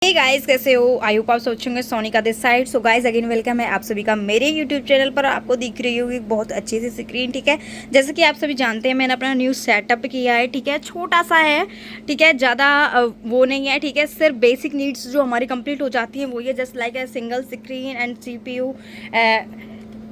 Hey guys, कैसे हो? I hope आप सब अच्छे होंगे। Sonika this side. So guys, again welcome है आप सभी का मेरे यूट्यूब चैनल पर। आपको दिख रही होगी बहुत अच्छी सी स्क्रीन, ठीक है। जैसे कि आप सभी जानते हैं, मैंने अपना न्यू सेटअप किया है, ठीक है। छोटा सा है, ठीक है, ज़्यादा वो नहीं है, ठीक है। सिर्फ बेसिक नीड्स जो हमारी कंप्लीट हो जाती हैं वो ये, just like a single screen and CPU,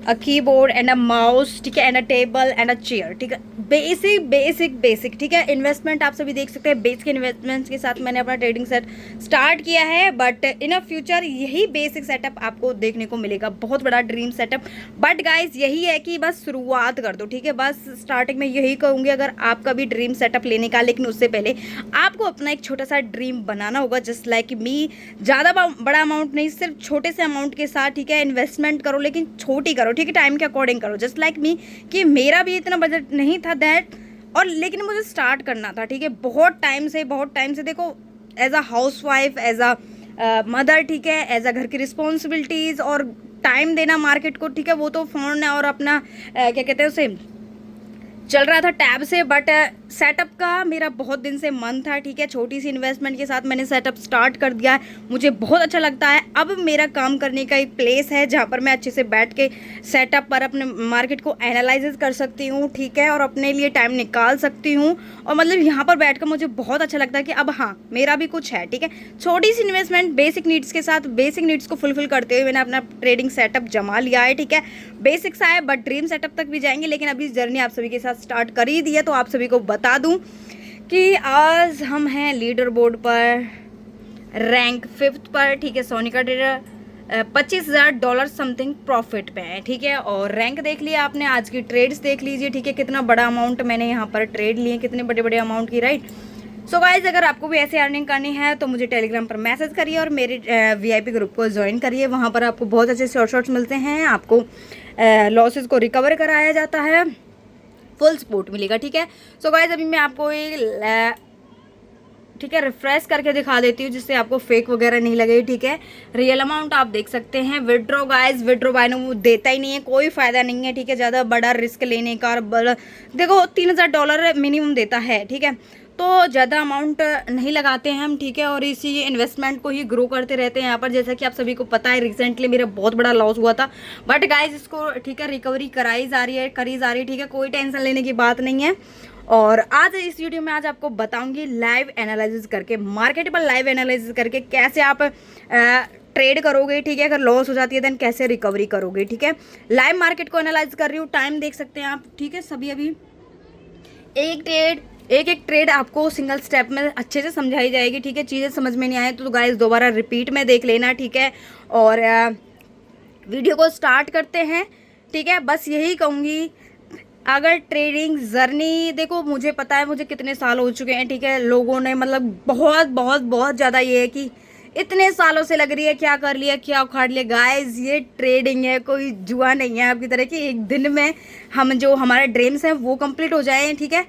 a keyboard and a mouse, ठीक है, and a table and a chair, ठीक है। बेसिक, ठीक है। इन्वेस्टमेंट आप सभी देख सकते हैं। बेसिक इन्वेस्टमेंट्स के साथ मैंने अपना ट्रेडिंग सेट स्टार्ट किया है, बट इन अ फ्यूचर यही बेसिक सेटअप आपको देखने को मिलेगा, बहुत बड़ा ड्रीम सेटअप। बट गाइज यही है कि बस शुरुआत कर दो, ठीक है। बस स्टार्टिंग में यही कहूँगी, अगर आपका भी ड्रीम सेटअप लेने का, लेकिन उससे पहले आपको अपना एक छोटा सा ड्रीम बनाना होगा, जस्ट लाइक मी। ज़्यादा बड़ा अमाउंट नहीं, सिर्फ छोटे से अमाउंट के साथ, ठीक है, इन्वेस्टमेंट करो, लेकिन छोटी करो, ठीक है, टाइम के अकॉर्डिंग करो, जस्ट लाइक मी। कि मेरा भी इतना बजट नहीं था दैट, और लेकिन मुझे स्टार्ट करना था, ठीक है। बहुत टाइम से देखो, as a house wife, as a mother, ठीक है, एज अ घर की रिस्पॉन्सिबिलिटीज़ और टाइम देना मार्केट को, ठीक है, वो तो फ़ोन और अपना क्या कहते हैं उसे, चल रहा था टैब से। बट सेटअप का मेरा बहुत दिन से मन था, ठीक है। छोटी सी इन्वेस्टमेंट के साथ मैंने सेटअप स्टार्ट कर दिया है, मुझे बहुत अच्छा लगता है। अब मेरा काम करने का एक प्लेस है जहाँ पर मैं अच्छे से बैठ के सेटअप पर अपने मार्केट को एनालाइज कर सकती हूँ, ठीक है, और अपने लिए टाइम निकाल सकती हूँ। और मतलब यहाँ पर बैठ कर मुझे बहुत अच्छा लगता है कि अब हाँ, मेरा भी कुछ है, ठीक है। छोटी सी इन्वेस्टमेंट बेसिक नीड्स के साथ, बेसिक नीड्स को फुलफिल करते हुए मैंने अपना ट्रेडिंग सेटअप जमा लिया है, ठीक है। बेसिक सा है, बट ड्रीम सेटअप तक भी जाएंगे, लेकिन अभी जर्नी आप सभी के साथ स्टार्ट कर ही दी है। तो आप सभी को बता दूं कि आज हम हैं लीडर बोर्ड पर, रैंक 5th पर, ठीक है। सोनिका ट्रेडर $25,000 समथिंग प्रॉफिट पे है, ठीक है। और रैंक देख लिया आपने, आज की ट्रेड्स देख लीजिए, ठीक है। कितना बड़ा अमाउंट मैंने यहाँ पर ट्रेड लिए, कितने बड़े बड़े अमाउंट की, राइट। सो गाइज, अगर आपको भी ऐसे अर्निंग करनी है तो मुझे टेलीग्राम पर मैसेज करिए और मेरे VIP ग्रुप को ज्वाइन करिए। वहाँ पर आपको बहुत अच्छे शॉर्ट्स मिलते हैं, आपको लॉसेस को रिकवर कराया जाता है, फुल सपोर्ट मिलेगा, ठीक है। सो गाइज, अभी मैं आपको एक ठीक है रिफ्रेश करके दिखा देती हूँ, जिससे आपको फेक वगैरह नहीं लगे, ठीक है। रियल अमाउंट आप देख सकते हैं। विड्रॉ गाइज, विड्रॉ बाय नो देता ही नहीं है, कोई फायदा नहीं है, ठीक है, ज़्यादा बड़ा रिस्क लेने का। और बड़ा देखो, $3,000 मिनिमम देता है, ठीक है। तो ज़्यादा अमाउंट नहीं लगाते हैं हम, ठीक है, और इसी इन्वेस्टमेंट को ही ग्रो करते रहते हैं यहाँ पर। जैसा कि आप सभी को पता है, रिसेंटली मेरा बहुत बड़ा लॉस हुआ था, बट गाइज इसको, ठीक है, रिकवरी कराई जा रही है, करी जा रही है, ठीक है। कोई टेंशन लेने की बात नहीं है। और आज इस वीडियो में आज आपको बताऊंगी लाइव एनालिसिस करके, मार्केट पर लाइव एनालिसिस करके कैसे आप ट्रेड करोगे, ठीक है। अगर लॉस हो जाती है देन कैसे रिकवरी करोगे, ठीक है। लाइव मार्केट को एनालाइज कर रही हूँ, टाइम देख सकते हैं आप, ठीक है। सभी अभी एक एक ट्रेड आपको सिंगल स्टेप में अच्छे से समझाई जाएगी, ठीक है। चीज़ें समझ में नहीं आए तो गाइस दोबारा रिपीट में देख लेना, ठीक है। और वीडियो को स्टार्ट करते हैं, ठीक है। बस यही कहूँगी, अगर ट्रेडिंग जर्नी देखो, मुझे पता है मुझे कितने साल हो चुके हैं, ठीक है। लोगों ने मतलब बहुत बहुत बहुत ज़्यादा ये है कि इतने सालों से लग रही है, क्या कर लिया, क्या उखाड़ लिया। गाइस, ये ट्रेडिंग है, कोई जुआ नहीं है आपकी तरह कि एक दिन में हम जो हमारे ड्रीम्स हैं वो कंप्लीट हो जाए, ठीक है।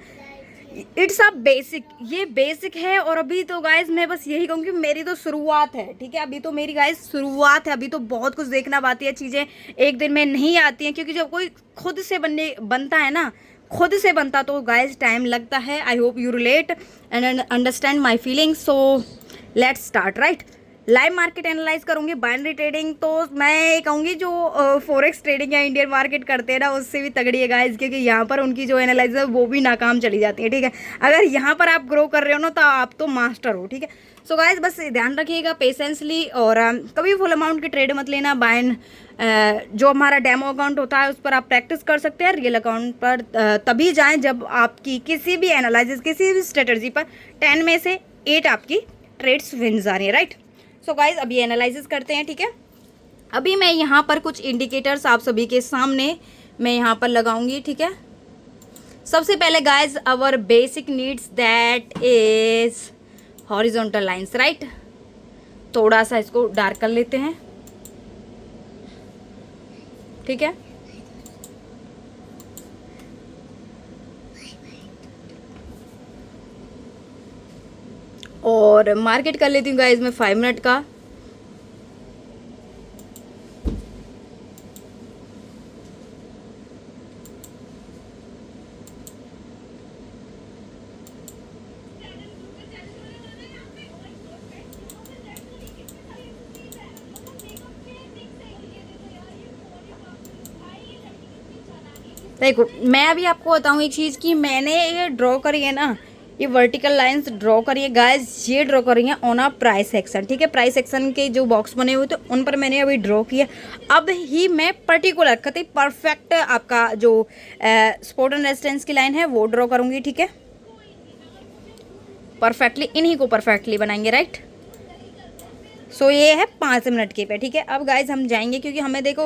इट्स अ बेसिक, ये बेसिक है। और अभी तो गाइज मैं बस यही कहूँगी, मेरी तो शुरुआत है, ठीक है। अभी तो मेरी गाइज शुरुआत है, अभी तो बहुत कुछ देखना बाकी है। चीज़ें एक दिन में नहीं आती हैं, क्योंकि जब कोई खुद से बनता है ना, खुद से बनता तो गाइज टाइम लगता है। I hope you relate and understand my feelings. So let's start, right. Live market analyse करूंगी, बाइनरी ट्रेडिंग तो मैं कहूँगी जो फॉरेक्स ट्रेडिंग या इंडियन मार्केट करते हैं ना, उससे भी तगड़ी है गाइज, क्योंकि यहाँ पर उनकी जो एनालाइज है वो भी नाकाम चली जाती है, ठीक है। अगर यहाँ पर आप ग्रो कर रहे हो ना तो आप तो मास्टर हो, ठीक है। सो गाइज बस ध्यान रखिएगा पेशेंसली, और कभी फुल अमाउंट की ट्रेड मत लेना। बाइन जो हमारा डेमो अकाउंट होता है उस पर आप प्रैक्टिस कर सकते हैं। रियल अकाउंट पर तभी जाएँ जब आपकी किसी भी एनालिसिस, किसी भी स्ट्रेटजी पर 10 में से 8 आपकी ट्रेड्स विन आ रही है, राइट। सो गाइज अभी एनालिसिस करते हैं, ठीक है। अभी मैं यहाँ पर कुछ इंडिकेटर्स आप सभी के सामने मैं यहाँ पर लगाऊंगी, ठीक है। सबसे पहले guys, our basic needs that is horizontal lines, right. थोड़ा सा इसको डार्क कर लेते हैं, ठीक है। और मार्केट कर लेती हूँ गाइज मैं 5 मिनट का। देखो मैं अभी आपको बताऊँ एक चीज़ कि मैंने ये ड्रॉ करी है ना, ये वर्टिकल लाइंस ड्रॉ करी है गाइस, ये ड्रॉ करी है ऑन अ प्राइस सेक्शन, ठीक है। प्राइस सेक्शन के जो बॉक्स बने हुए थे उन पर मैंने अभी ड्रॉ किया। अब ही मैं पर्टिकुलर कतई परफेक्ट आपका जो स्पोर्ट एंड रेजिस्टेंस की लाइन है वो ड्रॉ करूँगी, ठीक है। परफेक्टली इन्हीं को परफेक्टली बनाएंगे, राइट। सो ये है 5 मिनट के पे, ठीक है। अब गाइज हम जाएंगे क्योंकि हमें देखो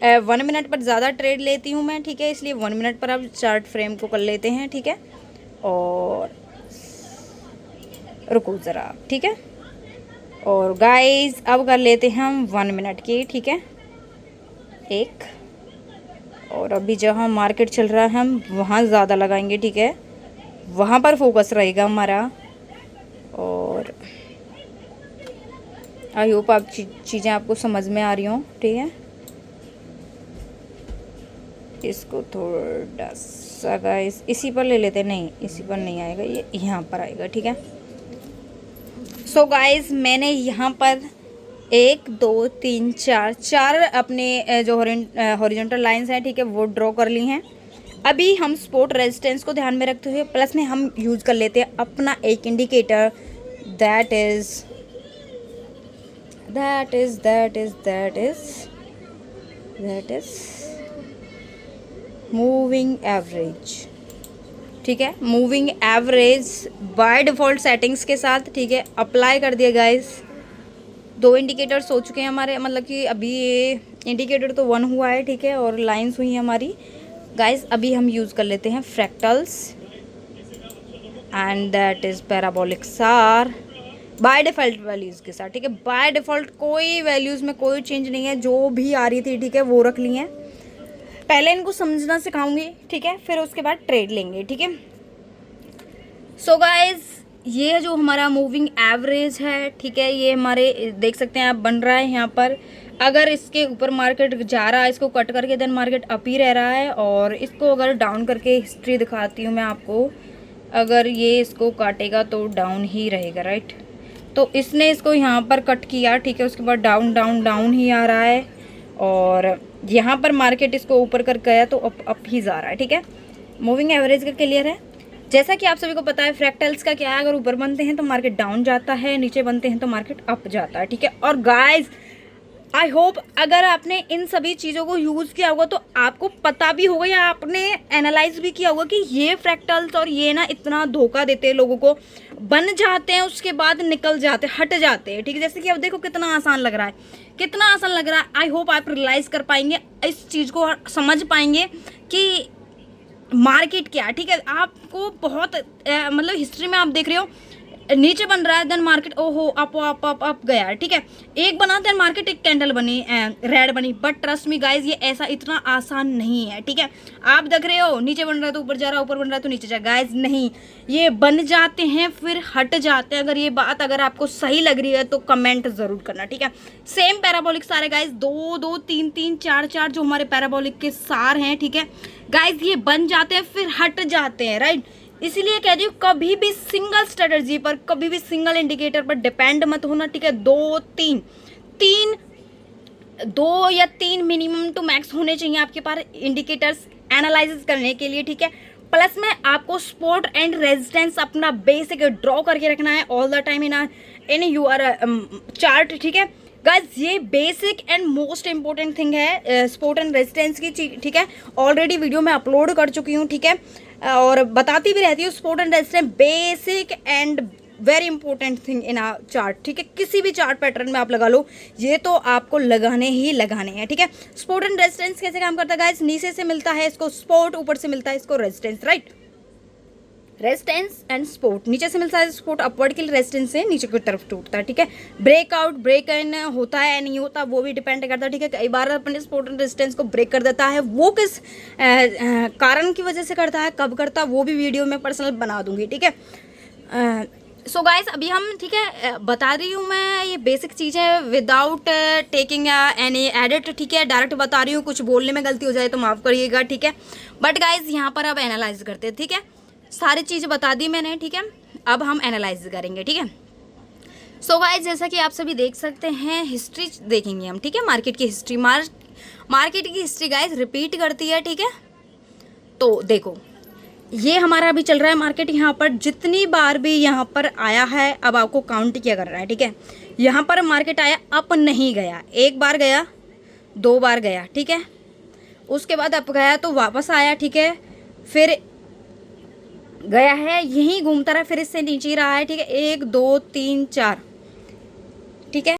1 मिनट पर ज़्यादा ट्रेड लेती हूँ मैं, ठीक है, इसलिए 1 मिनट पर अब चार्ट फ्रेम को कर लेते हैं, ठीक है। और रुको ज़रा, ठीक है। और गाइज अब कर लेते हैं हम 1 मिनट की, ठीक है, एक। और अभी जहाँ मार्केट चल रहा है हम वहाँ ज़्यादा लगाएंगे, ठीक है, वहाँ पर फोकस रहेगा हमारा। और आई होप आप चीज़ें आपको समझ में आ रही हों, ठीक है। इसको थोड़ा सा गाइस इसी पर ले लेते, नहीं इसी पर नहीं आएगा, ये यहाँ पर आएगा, ठीक है। सो गाइस मैंने यहाँ पर 1 2 3 4 अपने जो हॉरिजॉन्टल लाइंस हैं, ठीक है, वो ड्रॉ कर ली हैं। अभी हम सपोर्ट रेजिस्टेंस को ध्यान में रखते हुए प्लस में हम यूज़ कर लेते हैं अपना एक indicator, that is moving average, ठीक है। Moving average by default settings के साथ, ठीक है, अप्लाई कर दिया गाइस। 2 इंडिकेटर्स हो चुके हैं हमारे, मतलब कि अभी ये इंडिकेटर तो 1 हुआ है, ठीक है, और लाइंस हुई हैं हमारी गाइस। अभी हम यूज़ कर लेते हैं fractals and that is parabolic सार बाय डिफ़ॉल्ट वैल्यूज़ के साथ, ठीक है। बाय डिफ़ॉल्ट कोई वैल्यूज़ में कोई चेंज नहीं है, जो भी आ रही थी, ठीक है, वो रख ली हैं। पहले इनको समझना सिखाऊंगी, ठीक है, फिर उसके बाद ट्रेड लेंगे, ठीक है। सो गाइज ये जो हमारा मूविंग एवरेज है, ठीक है, ये हमारे देख सकते हैं आप बन रहा है यहाँ पर। अगर इसके ऊपर मार्केट जा रहा है, इसको कट करके देन मार्केट अप ही रह रहा है। और इसको अगर डाउन करके हिस्ट्री दिखाती हूँ मैं आपको, अगर ये इसको काटेगा तो डाउन ही रहेगा, राइट। तो इसने इसको यहाँ पर कट किया, ठीक है, उसके बाद डाउन डाउन डाउन ही आ रहा है। और यहाँ पर मार्केट इसको ऊपर कर गया तो अप ही जा रहा है, ठीक है। मूविंग एवरेज का क्लियर है। जैसा कि आप सभी को पता है फ्रैक्टल्स का क्या है, अगर ऊपर बनते हैं तो मार्केट डाउन जाता है, नीचे बनते हैं तो मार्केट अप जाता है, ठीक है। और गाइस आई होप अगर आपने इन सभी चीज़ों को यूज़ किया होगा तो आपको पता भी होगा या आपने एनालाइज भी किया होगा कि ये फ्रैक्टल्स और ये ना इतना धोखा देते हैं लोगों को, बन जाते हैं उसके बाद निकल जाते हैं, हट जाते हैं, ठीक है। जैसे कि अब देखो कितना आसान लग रहा है, कितना आसान लग रहा है। आई होप आप रियलाइज़ कर पाएंगे, इस चीज़ को समझ पाएंगे कि मार्केट क्या है, ठीक है। आपको बहुत मतलब हिस्ट्री में आप देख रहे हो नीचे बन रहा है देन मार्केट ओहो अप अप अप अप गया, ठीक है। एक बना देन मार्केट एक कैंडल बनी रेड बनी, बट ट्रस्ट मी गाइज ये ऐसा इतना आसान नहीं है, ठीक है। आप देख रहे हो नीचे बन रहा है तो ऊपर जा रहा है, ऊपर बन रहा है तो नीचे जा, गाइज नहीं, ये बन जाते हैं फिर हट जाते हैं। अगर ये बात अगर आपको सही लग रही है तो कमेंट जरूर करना, ठीक है। सेम पैराबोलिक सार है गाइज, 2 2 3 3 4 4 जो हमारे पैराबोलिक के सार हैं, ठीक है गाइज, ये बन जाते हैं फिर हट जाते हैं, राइट। इसीलिए कह रही हूँ कभी भी सिंगल स्ट्रेटजी पर, कभी भी सिंगल इंडिकेटर पर डिपेंड मत होना, ठीक है। 2 या 3 मिनिमम टू मैक्स होने चाहिए आपके पास इंडिकेटर्स एनालाइसिस करने के लिए, ठीक है। प्लस में आपको सपोर्ट एंड रेजिस्टेंस अपना बेसिक ड्रॉ करके रखना है all the time in your chart, ठीक है गाइज। ये basic and most important thing है सपोर्ट एंड रेजिस्टेंस की, ठीक है। ऑलरेडी वीडियो में अपलोड कर चुकी हूँ, ठीक है, और बताती भी रहती हूँ support and resistance basic and very important thing in a chart, ठीक है। किसी भी चार्ट पैटर्न में आप लगा लो, ये तो आपको लगाने ही लगाने हैं, ठीक है। सपोर्ट एंड रेजिस्टेंस कैसे काम करता है गाइस, नीचे से मिलता है इसको सपोर्ट, ऊपर से मिलता है इसको resistance, right. Resistance and support, नीचे से मिलता है सपोर्ट, अपवर्ड के लिए रेजिस्टेंस से नीचे की तरफ टूटता है, ठीक है। ब्रेकआउट ब्रेक इन होता है नहीं होता वो भी डिपेंड करता है, ठीक है। कई बार अपने सपोर्ट एंड रेजिस्टेंस को ब्रेक कर देता है, वो किस कारण की वजह से करता है, कब करता है, वो भी वीडियो में पर्सनल बना दूंगी, ठीक है। सो गाइस अभी हम, ठीक है, बता रही हूँ मैं ये बेसिक चीज़ें विदाउट टेकिंग एनी एडिट, ठीक है। डायरेक्ट बता रही हूँ, कुछ बोलने में गलती हो जाए तो माफ़ करिएगा, ठीक है। बट गाइस यहाँ पर अब एनालाइज करते हैं, ठीक है। सारी चीज़ें बता दी मैंने, ठीक है। अब हम एनालाइज करेंगे, ठीक है। सो गाइस जैसा कि आप सभी देख सकते हैं हिस्ट्री देखेंगे हम, ठीक है। मार्केट की हिस्ट्री, मार्केट की हिस्ट्री गाइस रिपीट करती है, ठीक है। तो देखो ये हमारा अभी चल रहा है मार्केट। यहाँ पर जितनी बार भी यहाँ पर आया है, अब आपको काउंट किया कर रहा है, ठीक है। यहाँ पर मार्केट आया, अप नहीं गया, एक बार गया, 2 बार गया, ठीक है। उसके बाद अप गया तो वापस आया, ठीक है, फिर गया है, यहीं घूमता रहा, फिर इससे नीचे ही रहा है, ठीक है, 1 2 3 4, ठीक है।